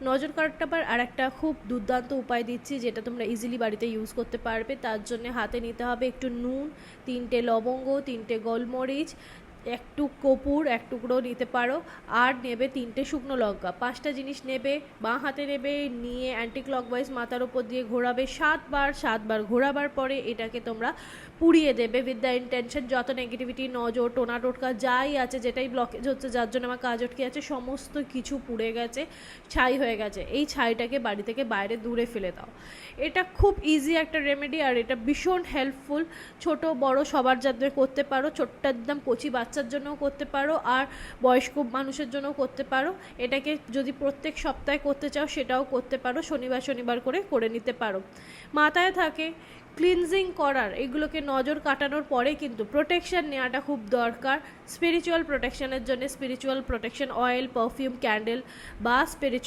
নজর কাটাবার আর একটা খুব দুর্দান্ত উপায় দিচ্ছি, যেটা তোমরা ইজিলি বাড়িতে ইউজ করতে পারবে। তার জন্য হাতে নিতে হবে একটু নুন, 3টে লবঙ্গ, 3টে গোলমরিচ, একটু কপুর এক টুকরো নিতে পারো, আর নেবে 3টে শুকনো লঙ্কা। 5টা জিনিস নেবে, বাঁ হাতে নেবে, নিয়ে অ্যান্টি ক্লকওয়াইজ মাথার ওপর দিয়ে ঘোরাবে 7বার ঘোরাবার পরে এটাকে তোমরা পুড়িয়ে দেবে উইথ দ্য ইন্টেনশন যত নেগেটিভিটি, নজর, টোনা টোটকা যাই আছে, যেটাই ব্লকেজ হচ্ছে, যার জন্য আমার কাজ আটকে আছে, সমস্ত কিছু পুড়ে গেছে, ছাই হয়ে গেছে। এই ছাইটাকে বাড়ি থেকে বাইরে দূরে ফেলে দাও। এটা খুব ইজি একটা রেমেডি, আর এটা ভীষণ হেল্পফুল। ছোট বড় সবার জন্য করতে পারো, ছোট্ট একদম কচি বাচ্চার জন্যও করতে পারো, আর বয়স্ক মানুষের জন্যও করতে পারো। এটাকে যদি প্রত্যেক সপ্তাহে করতে চাও সেটাও করতে পারো, শনিবার করে নিতে পারো। মাথায় থাকে ক্লিনজিং করার, এগুলোকে নজর কাটানোর পরে কিন্তু প্রোটেকশন নেওয়াটা খুব দরকার। স্পিরিচুয়াল প্রোটেকশনের জন্য spiritual protection oil, perfume, candle বা স্পিরিচুয়াল